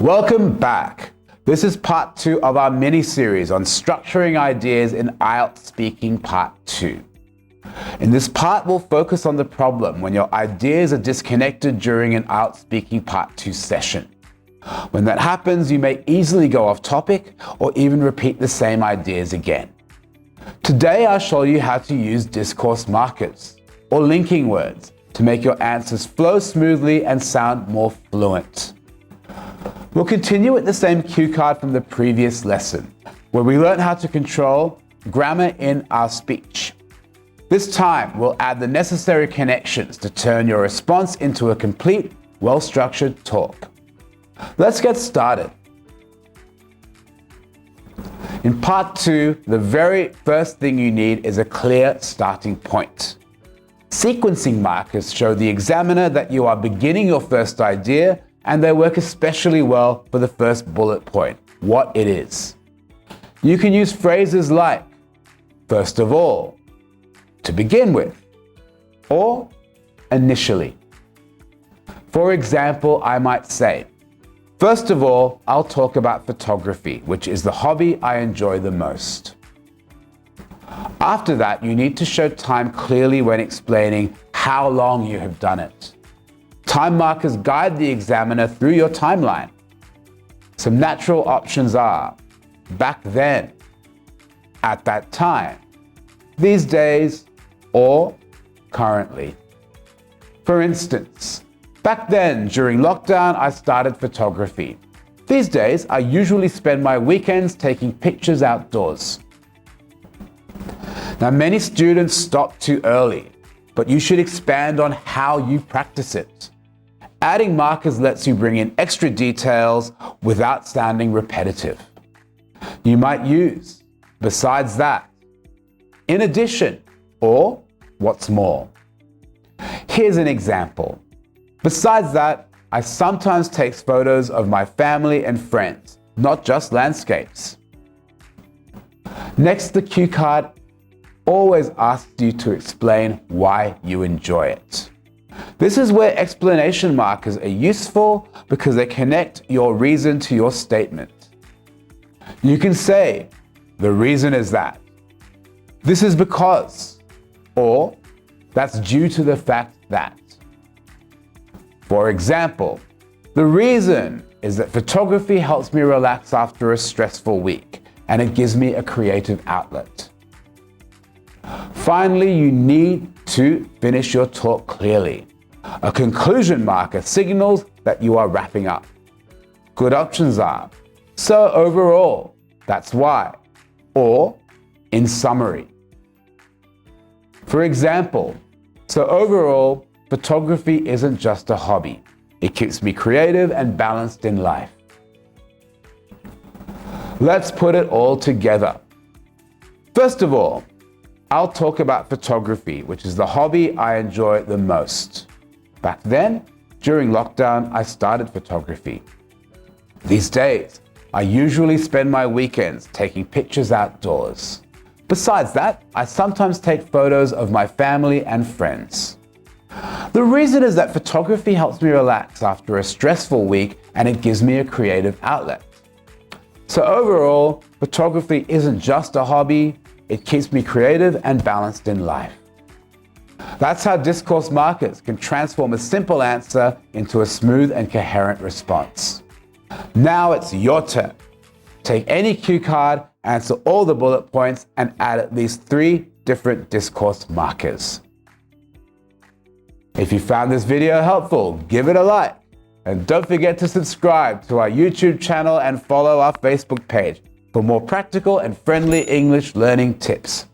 Welcome back. This is part 2 of our mini-series on structuring ideas in IELTS Speaking Part 2. In this part, we'll focus on the problem when your ideas are disconnected during an IELTS Speaking Part 2 session. When that happens, you may easily go off topic or even repeat the same ideas again. Today, I'll show you how to use discourse markers or linking words to make your answers flow smoothly and sound more fluent. We'll continue with the same cue card from the previous lesson, where we learned how to control grammar in our speech. This time, we'll add the necessary connections to turn your response into a complete, well-structured talk. Let's get started. In part 2, the very first thing you need is a clear starting point. Sequencing markers show the examiner that you are beginning your first idea, and they work especially well for the first bullet point, what it is. You can use phrases like, first of all, to begin with, or initially. For example, I might say, first of all, I'll talk about photography, which is the hobby I enjoy the most. After that, you need to show time clearly when explaining how long you have done it. Time markers guide the examiner through your timeline. Some natural options are back then, at that time, these days, or currently. For instance, back then, during lockdown, I started photography. These days, I usually spend my weekends taking pictures outdoors. Now, many students stop too early, but you should expand on how you practice it. Adding markers lets you bring in extra details without sounding repetitive. You might use, besides that, in addition, or what's more. Here's an example. Besides that, I sometimes take photos of my family and friends, not just landscapes. Next, the cue card always asks you to explain why you enjoy it. This is where explanation markers are useful because they connect your reason to your statement. You can say, the reason is that, this is because, or that's due to the fact that. For example, the reason is that photography helps me relax after a stressful week, and it gives me a creative outlet. Finally, you need to finish your talk clearly. A conclusion marker signals that you are wrapping up. Good options are, so overall, that's why, or in summary. For example, so overall, photography isn't just a hobby. It keeps me creative and balanced in life. Let's put it all together. First of all, I'll talk about photography, which is the hobby I enjoy the most. Back then, during lockdown, I started photography. These days, I usually spend my weekends taking pictures outdoors. Besides that, I sometimes take photos of my family and friends. The reason is that photography helps me relax after a stressful week, and it gives me a creative outlet. So overall, photography isn't just a hobby, it keeps me creative and balanced in life. That's how discourse markers can transform a simple answer into a smooth and coherent response. Now it's your turn. Take any cue card, answer all the bullet points, and add at least 3 different discourse markers. If you found this video helpful, give it a like. And don't forget to subscribe to our YouTube channel and follow our Facebook page for more practical and friendly English learning tips.